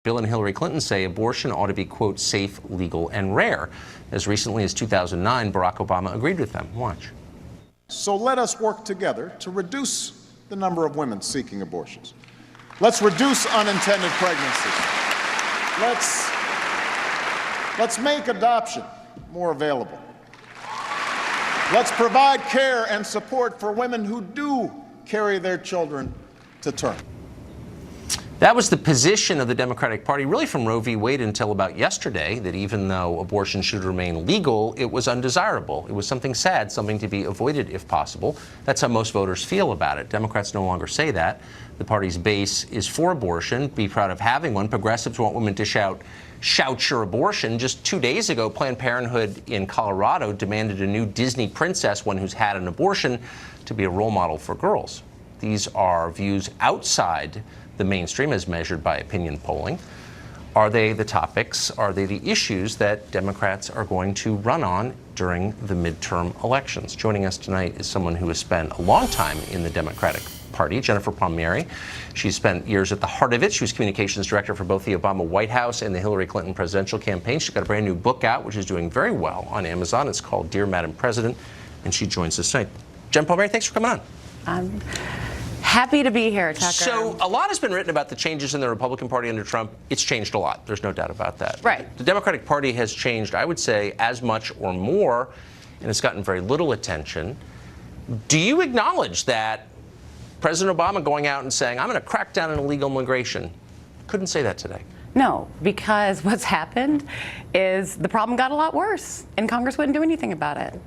Bill and Hillary Clinton say abortion ought to be, quote, safe, legal, and rare. As recently as 2009, Barack Obama agreed with them. Watch. So let us work together to reduce the number of women seeking abortions. Let's reduce unintended pregnancies. Let's make adoption more available. Let's provide care and support for women who do carry their children to term. That was the position of the Democratic Party, really from Roe v. Wade until about yesterday, that even though abortion should remain legal, it was undesirable. It was something sad, something to be avoided if possible. That's how most voters feel about it. Democrats no longer say that. The party's base is for abortion, be proud of having one. Progressives want women to shout your abortion. Just 2 days ago, Planned Parenthood in Colorado demanded a new Disney princess, one who's had an abortion, to be a role model for girls. These are views outside the mainstream as measured by opinion polling. Are they the topics, are they the issues that Democrats are going to run on during the midterm elections? Joining us tonight is someone who has spent a long time in the Democratic Party, Jennifer Palmieri. She's spent years at the heart of it. She was communications director for both the Obama White House and the Hillary Clinton presidential campaign. She's got a brand new book out, which is doing very well on Amazon. It's called Dear Madam President, and she joins us tonight. Jen Palmieri, thanks for coming on. Happy to be here, Tucker. So a lot has been written about the changes in the Republican Party under Trump. It's changed a lot. There's no doubt about that. Right. The Democratic Party has changed, I would say, as much or more, and it's gotten very little attention. Do you acknowledge that President Obama going out and saying, I'm going to crack down on illegal immigration, couldn't say that today? No, because what's happened is the problem got a lot worse, and Congress wouldn't do anything about it.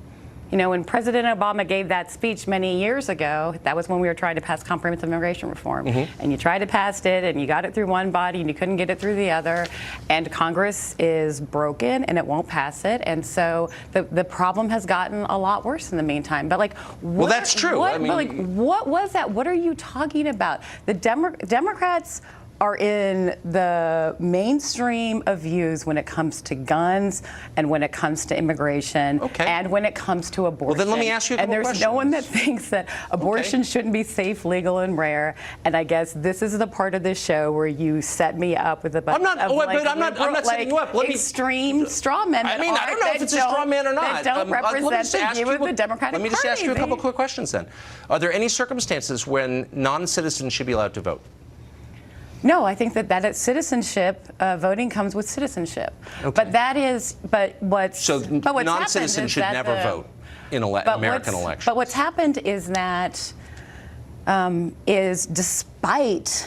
You know, when President Obama gave that speech many years ago, that was when we were trying to pass comprehensive immigration reform. And you tried to pass it, and you got it through one body, and you couldn't get it through the other. And Congress is broken, and it won't pass it. And so the problem has gotten a lot worse in the meantime. But like, well, that's true. But like, what was that? What are you talking about? The Democrats are in the mainstream of views when it comes to guns and when it comes to immigration and when it comes to abortion. Well, then let me ask you a couple questions. And there's no one that thinks that abortion shouldn't be safe, legal, and rare. And I guess this is the part of this show where you set me up with a bunch of I'm not setting you up. Extreme straw men. I mean, I don't know if it's a straw man or not. That don't represent the view of the Democratic Party. Let me just ask you a couple quick questions then. Are there any circumstances when non-citizens should be allowed to vote? No, I think that citizenship, voting comes with citizenship. But that is, but what's non-citizens should never vote in American elections. But what's happened is that despite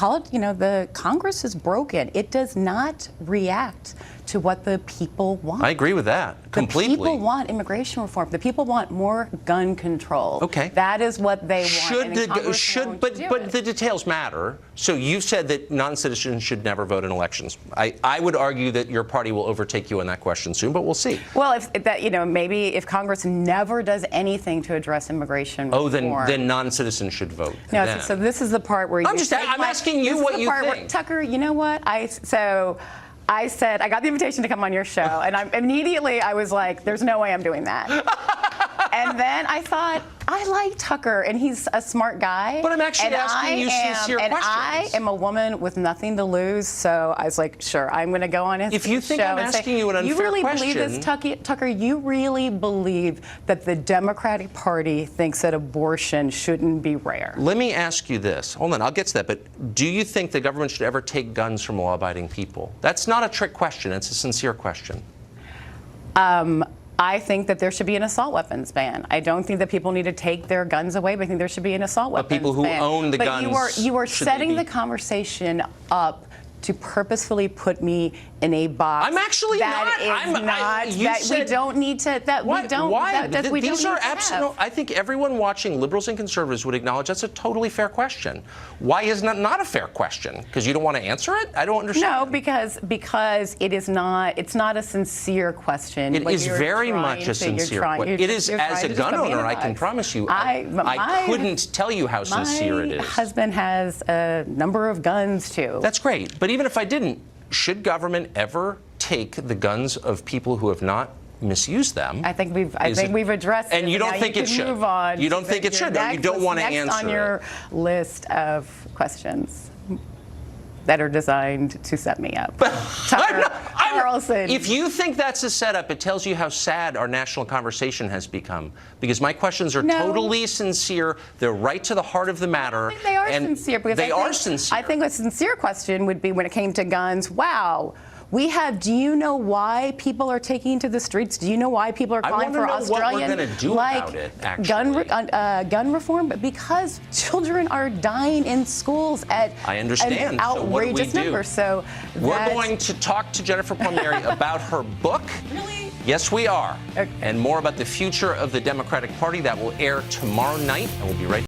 the Congress is broken. It does not react to what the people want. I agree with that completely. The people want immigration reform. The people want more gun control. Okay. That is what they want. But the details matter. So you said that non-citizens should never vote in elections. I would argue that your party will overtake you on that question soon, but we'll see. Well, maybe if Congress never does anything to address immigration reform, then non-citizens should vote. No, so this is the part where I'm asking you what you think. Tucker, you know what? I said, I got the invitation to come on your show, and immediately I was like, there's no way I'm doing that. And then I thought, I like Tucker, and he's a smart guy. But I'm actually asking you sincere questions. And I am a woman with nothing to lose, so I was like, sure, I'm going to go on his show. If you think I'm asking you an unfair question. You really believe this, Tucker? You really believe that the Democratic Party thinks that abortion shouldn't be rare? Let me ask you this. Hold on, I'll get to that. But do you think the government should ever take guns from law-abiding people? That's not a trick question. It's a sincere question. I think that there should be an assault weapons ban. I don't think that people need to take their guns away, but I think there should be an assault weapons ban. But people who own the guns, But you are setting the conversation up to purposefully put me in a box. I'm actually we don't need to. I think everyone watching, liberals and conservatives, would acknowledge that's a totally fair question. Why is that not a fair question? Because you don't want to answer it? I don't understand. No, because it is not. It's not a sincere question. It is very much a sincere question. It is, as a gun owner, I can promise you, I couldn't tell you how sincere it is. My husband has a number of guns too. That's great. But even if I didn't, should government ever take the guns of people who have not misused them? I think we've addressed it. And you don't think it should? Move on. You don't think it should? Or you don't want to answer on your list of questions? that are designed to set me up. Carlson. If you think that's a setup, it tells you how sad our national conversation has become. Because my questions are totally sincere. They're right to the heart of the matter. I think they are sincere. Because they are sincere. I think a sincere question would be when it came to guns, wow. Do you know why people are taking to the streets? Do you know why people are calling for Australian, what we're going to do about it, gun reform? But because children are dying in schools at an outrageous number. So we're going to talk to Jennifer Palmieri about her book. Really? Yes, we are. Okay. And more about the future of the Democratic Party. That will air tomorrow night, and we'll be right back.